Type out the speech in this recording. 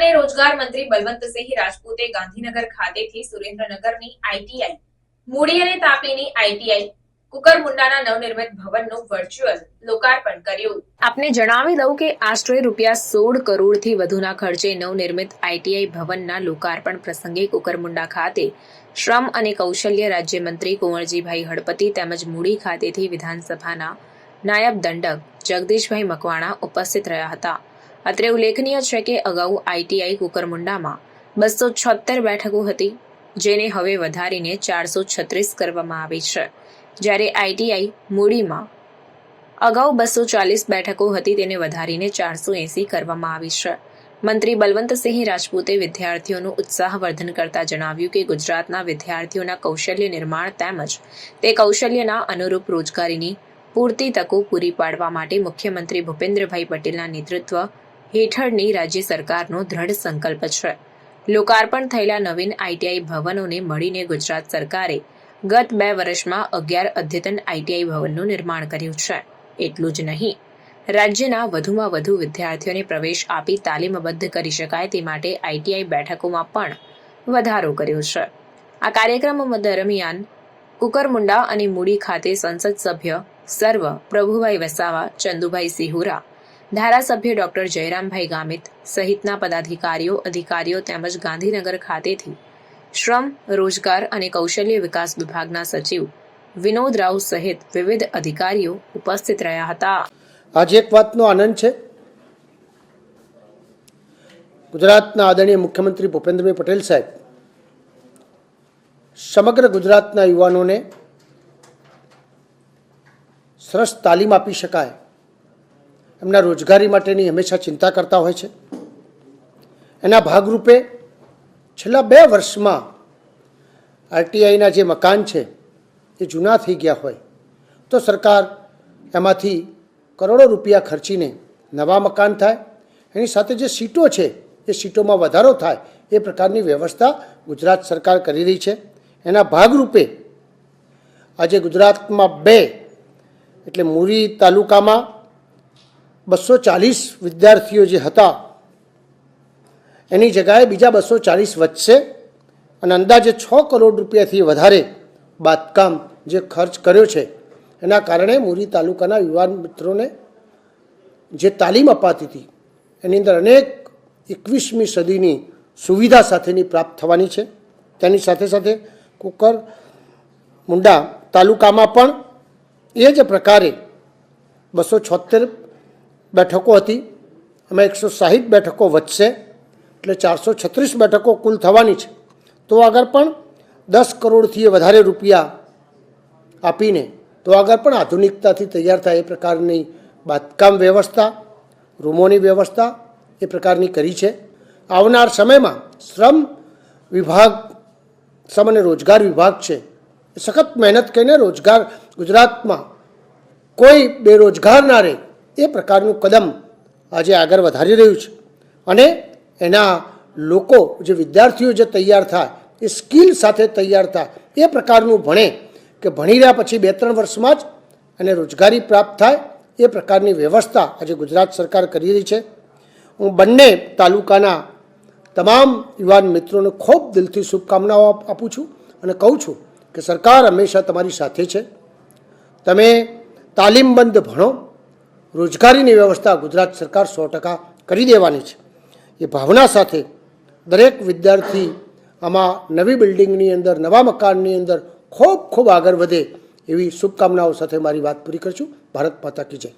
અને રોજગાર મંત્રી બલવંતસિંહ રાજપૂતે ગાંધીનગર ખાતેથી સુરેન્દ્રનગરની આઈટીઆઈ, મૂડી અને તાપીની આઈટીઆઈ, કુકરમુંડાના નવનિર્મિત ભવનનું વર્ચ્યુઅલ લોકાર્પણ કર્યું। આપને જણાવી દઉં કે આશરે ₹16 કરોડથી વધુના ખર્ચે નવનિર્મિત આઈટીઆઈ ભવનના લોકાર્પણ પ્રસંગે કુકરમુંડા ખાતે શ્રમ અને કૌશલ્ય રાજ્યમંત્રી કુંવરજીભાઈ હળપતિ તેમજ મૂડી ખાતેથી વિધાનસભાના નાયબ દંડક જગદીશભાઈ મકવાણા ઉપસ્થિત રહ્યા હતા। અત્રે ઉલ્લેખનીય છે કે અગાઉ આઈટીઆઈ કુકરમુંડામાં 276 બેઠકો હતી, જેને હવે વધારીને 436 કરવામાં આવી છે, જ્યારે આઈટીઆઈ મૂડીમાં અગાઉ 240 બેઠકો હતી, તેને વધારીને 480 કરવામાં આવી છે। મંત્રી બલવંતસિંહ રાજપૂતે વિદ્યાર્થીઓનું ઉત્સાહવર્ધન કરતા જણાવ્યું કે ગુજરાતના વિદ્યાર્થીઓના કૌશલ્ય નિર્માણ તેમજ તે કૌશલ્યના અનુરૂપ રોજગારીની પૂરતી તકો પૂરી પાડવા માટે મુખ્યમંત્રી ભૂપેન્દ્રભાઈ પટેલના નેતૃત્વ હેઠળની રાજ્ય સરકારનો દ્રઢ સંકલ્પ છે। લોકાર્પણ થયેલા નવીન આઈટીઆઈ ભવનોને મળીને ગુજરાત સરકારે ગત 2 વર્ષમાં 11 અદ્યતન આઈટીઆઈ ભવનનું નિર્માણ કર્યું છે। એટલું જ નહીં, રાજ્યના વધુમાં વધુ વિદ્યાર્થીઓને પ્રવેશ આપી તાલીમબદ્ધ કરી શકાય તે માટે આઈટીઆઈ બેઠકોમાં પણ વધારો કર્યો છે। આ કાર્યક્રમ દરમિયાન કુકરમુંડા અને મૂડી ખાતે સંસદ સભ્ય સર્વ પ્રભુભાઈ વસાવા, ચંદુભાઈ સિહોરા, ધારાસભ્ય ડોક્ટર જયરામભાઈ ગામિત સહિતના પદાધિકારીઓ, અધિકારીઓ તેમજ ગાંધીનગર ખાતેથી શ્રમ, રોજગાર અને કૌશલ્ય વિકાસ વિભાગના સચિવ વિનોદ રાવ સહિત વિવિધ અધિકારીઓ ઉપસ્થિત રહ્યા હતા। આજે એક વાતનો આનંદ છે, ગુજરાતના આદરણીય મુખ્યમંત્રી ભૂપેન્દ્રભાઈ પટેલ સાહેબ સમગ્ર ગુજરાતના યુવાનોને સરસ તાલીમ આપી શકાય, એમના રોજગારી માટેની હંમેશા ચિંતા કરતા હોય છે। એના ભાગરૂપે છેલ્લા 2 વર્ષમાં આરટીઆઈના જે મકાન છે એ જૂના થઈ ગયા હોય તો સરકાર એમાંથી કરોડો રૂપિયા ખર્ચીને નવા મકાન થાય, એની સાથે જે સીટો છે એ સીટોમાં વધારો થાય એ પ્રકારની વ્યવસ્થા ગુજરાત સરકાર કરી રહી છે। એના ભાગરૂપે આજે ગુજરાતમાં 2 એટલે મુરી તાલુકામાં 240 વિદ્યાર્થીઓ જે હતા એની જગ્યાએ બીજા 240 વધશે અને અંદાજે 6 કરોડ રૂપિયાથી વધારે બાંધકામ જે ખર્ચ કર્યો છે એના કારણે મુરી તાલુકાના યુવાન મિત્રોને જે તાલીમ અપાતી હતી એની અંદર અનેક 21મી સદીની સુવિધા સાથેની પ્રાપ્ત થવાની છે। તેની સાથે સાથે કુકરમુંડા તાલુકામાં પણ એ જ પ્રકારે 276 બેઠકો હતી, એમાં 160 બેઠકો વધશે, એટલે 436 બેઠકો કુલ થવાની છે। તો આગળ પણ 10 કરોડથી વધારે રૂપિયા આપીને તો આગળ પણ આધુનિકતાથી તૈયાર થાય એ પ્રકારની બાંધકામ વ્યવસ્થા, રૂમોની વ્યવસ્થા એ પ્રકારની કરી છે। આવનાર સમયમાં શ્રમ વિભાગ, શ્રમ અને રોજગાર વિભાગ છે એ સખત મહેનત કરીને રોજગાર ગુજરાતમાં કોઈ બેરોજગાર ના રહે એ પ્રકારનું કદમ આજે આગળ વધારી રહ્યું છે અને એના લોકો જે વિદ્યાર્થીઓ જે તૈયાર થાય એ સ્કિલ સાથે તૈયાર થાય એ પ્રકારનું ભણે કે ભણી રહ્યા પછી 2-3 વર્ષમાં જ એને રોજગારી પ્રાપ્ત થાય એ પ્રકારની વ્યવસ્થા આજે ગુજરાત સરકાર કરી રહી છે। હું બંને તાલુકાના તમામ યુવાન મિત્રોને ખૂબ દિલથી શુભકામનાઓ આપું છું અને કહું છું કે સરકાર હંમેશા તમારી સાથે છે। તમે તાલીમબંધ ભણો, રોજગારીની વ્યવસ્થા ગુજરાત સરકાર 100% કરી દેવાની છે। એ ભાવના સાથે દરેક વિદ્યાર્થી આમાં નવી બિલ્ડિંગની અંદર, નવા મકાનની અંદર ખૂબ આગળ વધે એવી શુભકામનાઓ સાથે મારી વાત પૂરી કરું છું। ભારત માતા કી જય।